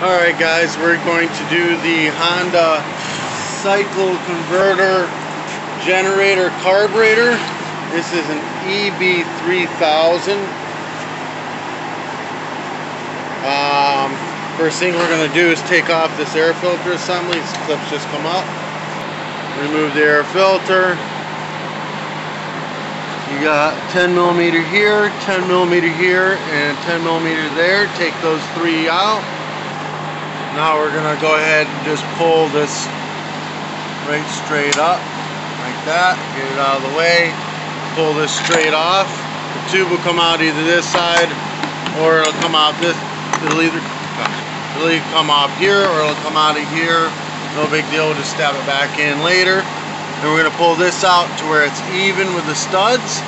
Alright guys, we're going to do the Honda cycloconverter generator carburetor. This is an eb3000. First thing we're going to do is take off this air filter assembly. These clips just come up. Remove the air filter. You got 10 millimeter here, 10 millimeter here, and 10 millimeter there. Take those three out. Now we're going to go ahead and just pull this right straight up, like that. Get it out of the way. Pull this straight off. The tube will come out either this side, or it'll come out this. It'll either come off here, or it'll come out of here. No big deal. We'll just stab it back in later. And we're going to pull this out to where it's even with the studs.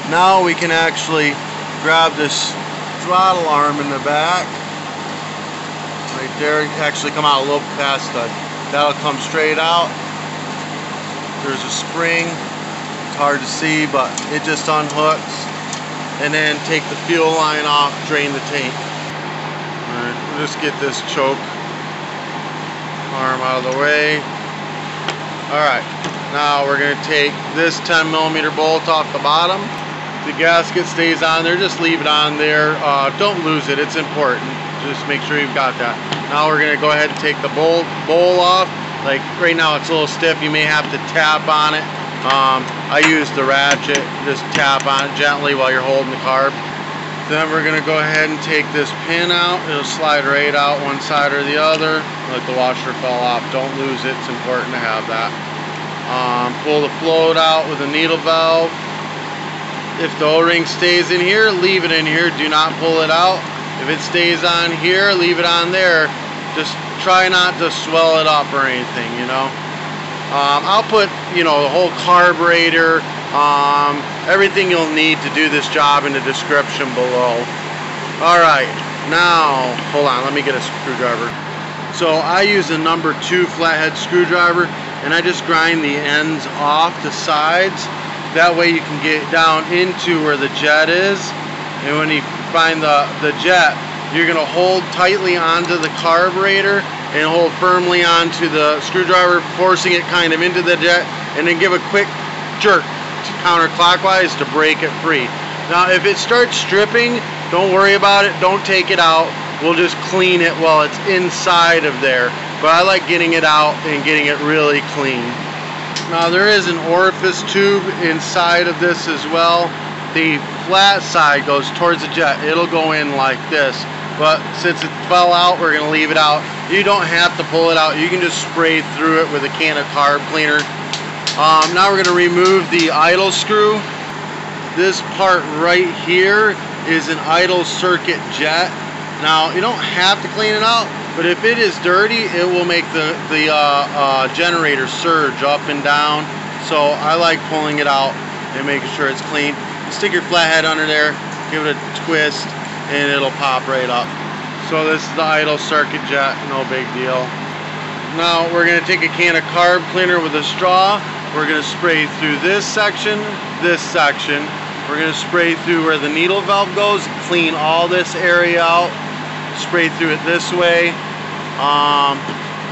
Now we can actually grab this throttle arm in the back. Right there, actually come out a little past stud. That'll come straight out. There's a spring. It's hard to see, but it just unhooks. And then take the fuel line off, drain the tank. Alright, we'll just get this choke arm out of the way. Alright, now we're going to take this 10 millimeter bolt off the bottom. The gasket stays on there, just leave it on there. Don't lose it, it's important. Just make sure you've got that. Now we're going to go ahead and take the bowl off. Like right now it's a little stiff, you may have to tap on it. I use the ratchet, just tap on it gently while you're holding the carb. Then we're going to go ahead and take this pin out. It'll slide right out one side or the other. Like the washer fell off, don't lose it, it's important to have that. Pull the float out with a needle valve. If the O-ring stays in here, leave it in here, do not pull it out. If it stays on here, leave it on there. Just try not to swell it up or anything, you know. I'll put, you know, the whole carburetor, everything you'll need to do this job in the description below. Alright, now, hold on, let me get a screwdriver. So I use a number 2 flathead screwdriver, and I just grind the ends off the sides. That way you can get down into where the jet is. And when you find the jet, you're going to hold tightly onto the carburetor and hold firmly onto the screwdriver, forcing it kind of into the jet, and then give a quick jerk counterclockwise to break it free. Now if it starts stripping, don't worry about it, don't take it out. We'll just clean it while it's inside of there. But I like getting it out and getting it really clean. Now there is an orifice tube inside of this as well. The flat side goes towards the jet. It'll go in like this, but since it fell out, we're going to leave it out. You don't have to pull it out. You can just spray through it with a can of carb cleaner. Now we're going to remove the idle screw. This part right here is an idle circuit jet. Now you don't have to clean it out, but if it is dirty, it will make the generator surge up and down. So I like pulling it out and making sure it's clean. Stick your flathead under there, give it a twist, and it'll pop right up. So this is the idle circuit jet, no big deal. Now we're going to take a can of carb cleaner with a straw. We're going to spray through this section. We're going to spray through where the needle valve goes, clean all this area out. Spray through it this way.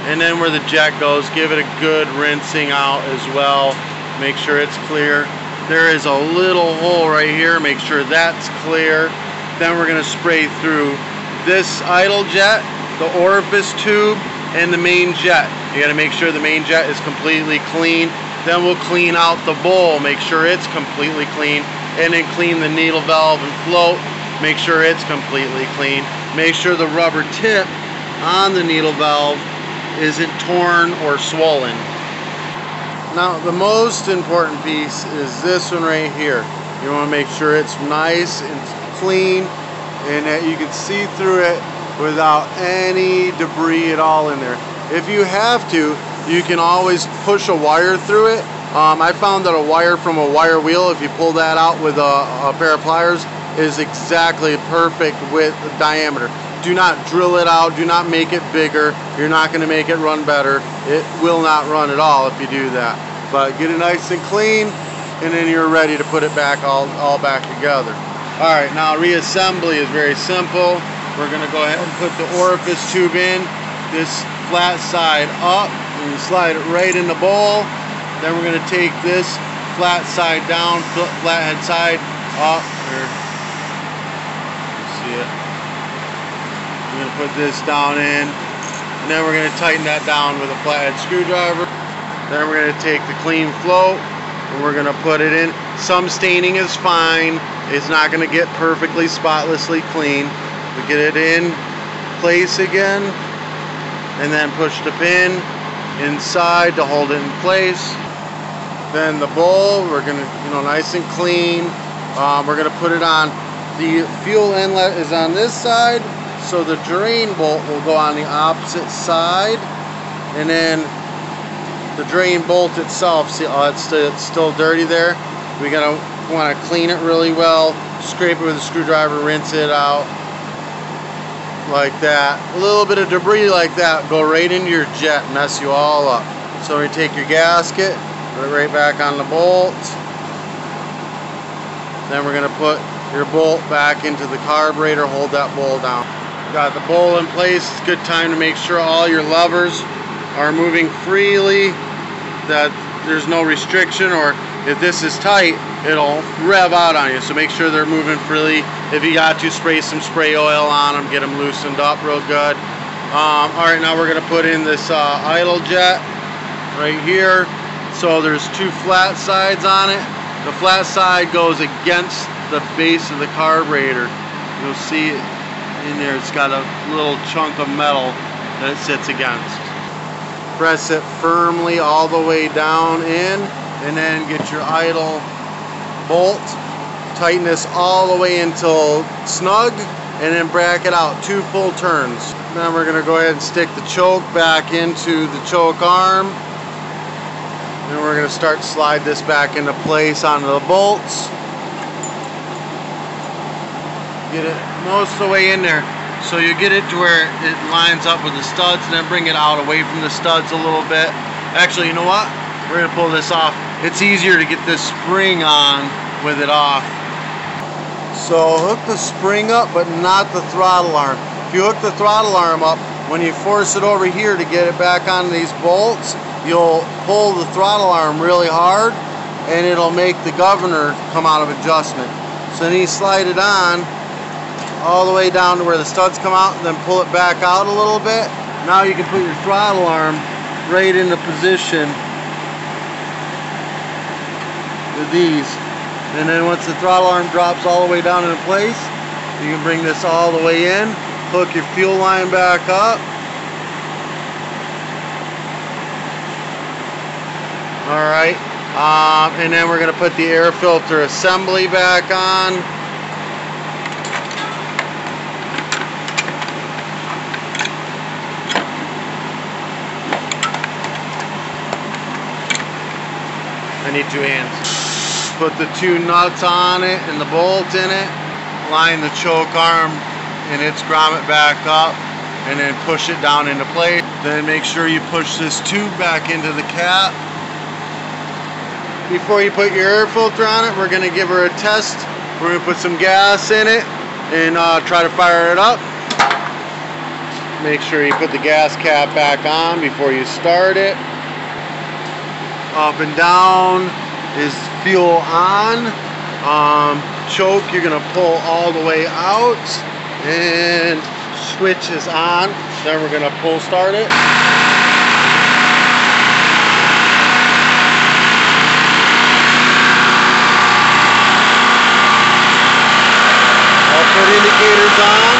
And then where the jet goes, give it a good rinsing out as well. Make sure it's clear. There is a little hole right here, make sure that's clear. Then we're going to spray through this idle jet, the orifice tube, and the main jet. You got to make sure the main jet is completely clean. Then we'll clean out the bowl, make sure it's completely clean, and then clean the needle valve and float, make sure it's completely clean. Make sure the rubber tip on the needle valve isn't torn or swollen. Now the most important piece is this one right here. You want to make sure it's nice and clean and that you can see through it without any debris at all in there. If you have to, you can always push a wire through it. I found that a wire from a wire wheel, if you pull that out with a pair of pliers, is exactly perfect with the diameter. Do not drill it out, do not make it bigger. You're not going to make it run better. It will not run at all if you do that. But get it nice and clean, and then you're ready to put it back all back together. Alright, now reassembly is very simple. we're going to go ahead and put the orifice tube in, this flat side up, and slide it right in the bowl. Then we're going to take this flat side down, flathead side up. Here. See it? We're going to put this down in, and then we're going to tighten that down with a flathead screwdriver. Then we're going to take the clean float and we're going to put it in. Some staining is fine. It's not going to get perfectly spotlessly clean. We get it in place again, and then push the pin inside to hold it in place. Then the bowl, we're going to, nice and clean. We're going to put it on. The fuel inlet is on this side, so the drain bolt will go on the opposite side, and then the drain bolt itself, see, it's still dirty there. We want to clean it really well, scrape it with a screwdriver, rinse it out like that. A little bit of debris like that go right into your jet, mess you all up. So we take your gasket, put it right back on the bolt. Then we're going to put your bolt back into the carburetor, hold that bowl down. Got the bowl in place. It's a good time to make sure all your levers are moving freely, that there's no restriction, or if this is tight, it'll rev out on you. So make sure they're moving freely. If you got to, spray some spray oil on them, get them loosened up real good. Alright, now we're going to put in this idle jet right here. So there's two flat sides on it. The flat side goes against the base of the carburetor. You'll see it in there. It's got a little chunk of metal that it sits against. Press it firmly all the way down in, and then get your idle bolt. Tighten this all the way until snug, and then bracket out 2 full turns. Then we're going to go ahead and stick the choke back into the choke arm. And we're going to start to slide this back into place onto the bolts. Get it most of the way in there. So you get it to where it lines up with the studs, and then bring it out away from the studs a little bit. Actually, you know what? We're going to pull this off. It's easier to get this spring on with it off. So hook the spring up, but not the throttle arm. If you hook the throttle arm up, when you force it over here to get it back on these bolts, you'll pull the throttle arm really hard, and it'll make the governor come out of adjustment. So then you slide it on all the way down to where the studs come out, and then pull it back out a little bit. Now you can put your throttle arm right into position with these. And then once the throttle arm drops all the way down into place, you can bring this all the way in, hook your fuel line back up. Alright, and then we're going to put the air filter assembly back on. I need 2 hands. Put the 2 nuts on it and the bolt in it. Line the choke arm and its grommet back up, and then push it down into place. Then make sure you push this tube back into the cap. Before you put your air filter on it, we're going to give her a test. We're going to put some gas in it and try to fire it up. Make sure you put the gas cap back on before you start it. Up and down is fuel on. Choke, you're going to pull all the way out, and switch is on. Then we're going to pull start it. I'll put indicators on.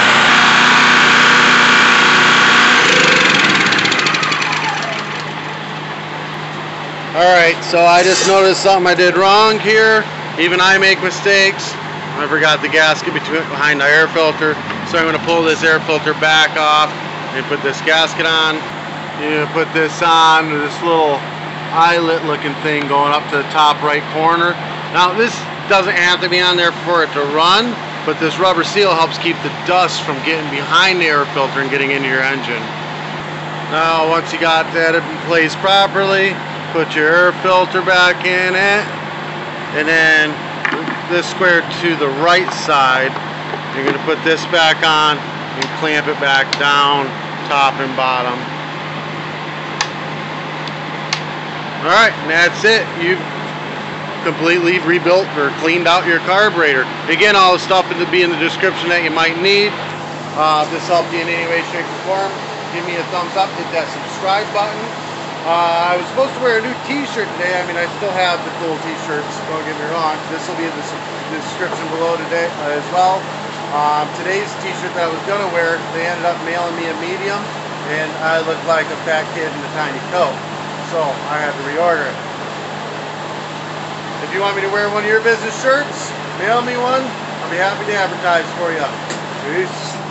Alright, so I just noticed something I did wrong here. Even I make mistakes. I forgot the gasket behind the air filter. So I'm going to pull this air filter back off and put this gasket on. You put this on to this little eyelet looking thing going up to the top right corner. Now this doesn't have to be on there for it to run, but this rubber seal helps keep the dust from getting behind the air filter and getting into your engine. Now once you got that in place properly, put your air filter back in it, and then this square to the right side, you're going to put this back on, and clamp it back down, top and bottom. Alright, and that's it. You've completely rebuilt or cleaned out your carburetor. Again, all the stuff will be in the description that you might need. If this helped you in any way, shape, or form, give me a thumbs up, hit that subscribe button. I was supposed to wear a new t-shirt today. I mean, I still have the cool t-shirts, don't get me wrong. This will be in the description below today as well. Today's t-shirt that I was going to wear, they ended up mailing me a medium, and I looked like a fat kid in a tiny coat. So I had to reorder it. If you want me to wear one of your business shirts, mail me one. I'll be happy to advertise for you. Peace.